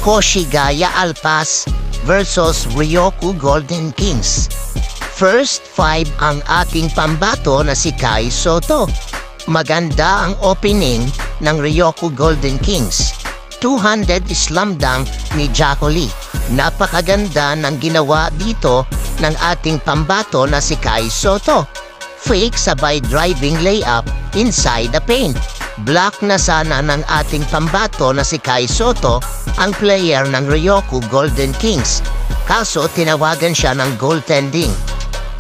Koshigaya Alpas versus Ryoku Golden Kings. First 5 ang ating pambato na si Kai Sotto. Maganda ang opening ng Ryoku Golden Kings. 200 slam dunk ni Jacko Lee. Napakaganda ng ginawa dito ng ating pambato na si Kai Sotto. Fake sabay driving layup inside the paint. Block na sana ng ating pambato na si Kai Sotto ang player ng Ryoku Golden Kings. Kaso tinawagan siya ng goaltending.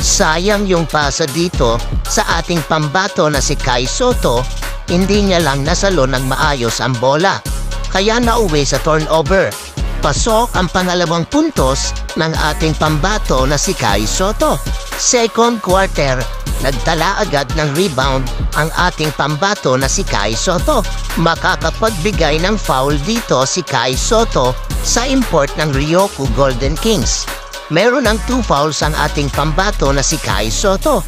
Sayang yung pasa dito sa ating pambato na si Kai Sotto, hindi niya lang nasalo ng maayos ang bola. Kaya nauwi sa turnover. Pasok ang pangalawang puntos ng ating pambato na si Kai Sotto. Second quarter, nagtala agad ng rebound ang ating pambato na si Kai Sotto. Makakapagbigay ng foul dito si Kai Sotto sa import ng Ryoku Golden Kings. Meron ng 2 fouls ang ating pambato na si Kai Sotto.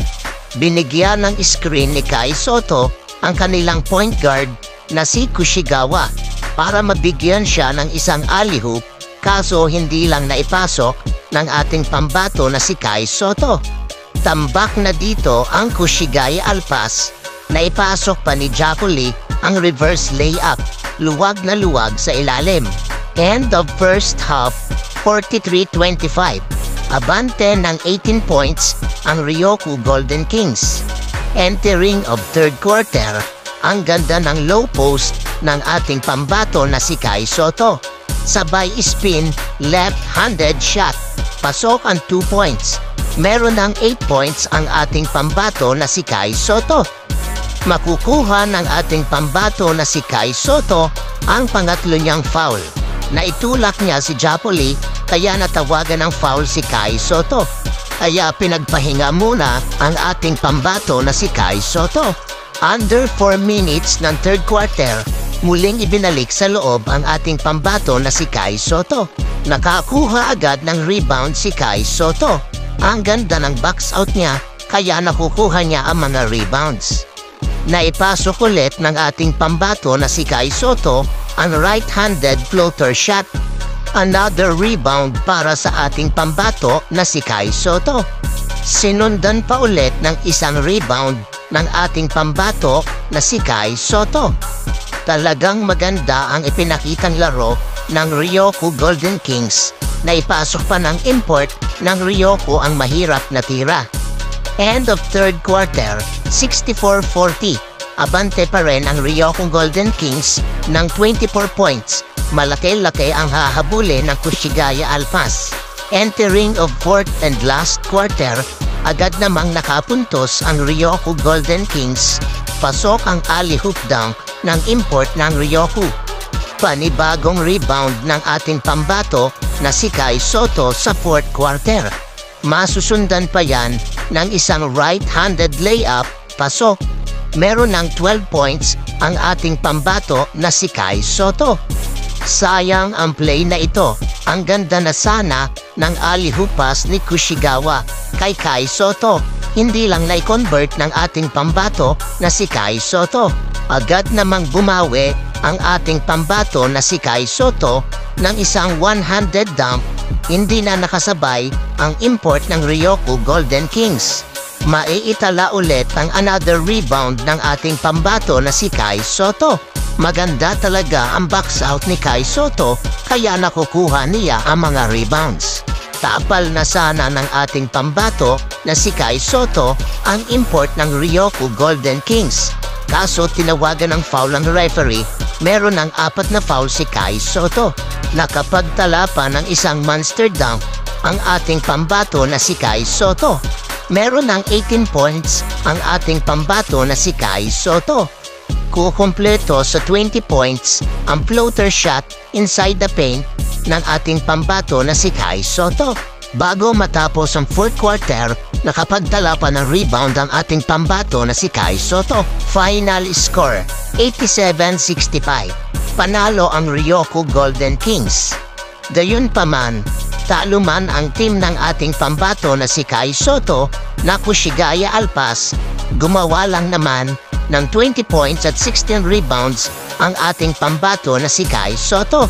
Binigyan ng screen ni Kai Sotto ang kanilang point guard na si Kushigawa para mabigyan siya ng isang alley-oop, kaso hindi lang naipasok ng ating pambato na si Kai Sotto. Tambak na dito ang Koshigaya Alpas. Naipasok pa ni Jacko Lee ang reverse layup. Luwag na luwag sa ilalim. End of first half, 43-25. Abante ng 18 points ang Ryoku Golden Kings. Entering of third quarter, ang ganda ng low post ng ating pambato na si Kai Sotto. Sabay spin, left-handed shot. Pasok ang 2 points. Meron ng 8 points ang ating pambato na si Kai Sotto. Makukuha ng ating pambato na si Kai Sotto ang pangatlo niyang foul. Naitulak niya si Jacko Lee kaya natawagan ng foul si Kai Sotto. Kaya pinagpahinga muna ang ating pambato na si Kai Sotto. Under 4 minutes ng third quarter, muling ibinalik sa loob ang ating pambato na si Kai Sotto. Nakakuha agad ng rebound si Kai Sotto. Ang ganda ng box out niya kaya nakukuha niya ang mga rebounds. Naipasok ulit ng ating pambato na si Kai Sotto ang right-handed floater shot. Another rebound para sa ating pambato na si Kai Sotto. Sinundan pa ulit ng isang rebound ng ating pambato na si Kai Sotto. Talagang maganda ang ipinakitang laro ng Ryoku Golden Kings. Naipasok pa ng import ng Ryoku ang mahirap na tira. End of third quarter, 64-40. Abante pa rin ang Ryoku Golden Kings ng 24 points. Malaki-laki ang hahabulin ng Koshigaya Alpas. Entering of fourth and last quarter, agad namang nakapuntos ang Ryoku Golden Kings. Pasok ang alley-oop dunk ng import ng Ryoku. Panibagong rebound ng ating pambato na si Kai Sotto sa fourth quarter. Masusundan pa yan ng isang right-handed layup, pasok. Meron ng 12 points ang ating pambato na si Kai Sotto. Sayang ang play na ito. Ang ganda na sana ng alley-oop pass ni Kushigawa kay Kai Sotto. Hindi lang na-convert ng ating pambato na si Kai Sotto. Agad namang bumawi ang ating pambato na si Kai Sotto ng isang one-handed dunk. Hindi na nakasabay ang import ng Ryoku Golden Kings. Maiitala ulit ang another rebound ng ating pambato na si Kai Sotto. Maganda talaga ang box out ni Kai Sotto kaya nakukuha niya ang mga rebounds. Tapal na sana ng ating pambato na si Kai Sotto ang import ng Ryoku Golden Kings. Kaso tinawagan ng foul ng referee, meron ng 4 na foul si Kai Sotto. Nakapagtala pa ng isang monster dunk ang ating pambato na si Kai Sotto. Meron ng 18 points ang ating pambato na si Kai Sotto. Kukumpleto sa 20 points ang floater shot inside the paint ng ating pambato na si Kai Sotto. Bago matapos ang fourth quarter, nakapagtala pa ng rebound ang ating pambato na si Kai Sotto. Final score, 87-65. Panalo ang Ryoku Golden Kings. Gayunpaman, talo man ang team ng ating pambato na si Kai Sotto na Koshigaya Alpas, gumawa lang naman ng 20 points at 16 rebounds ang ating pambato na si Kai Sotto.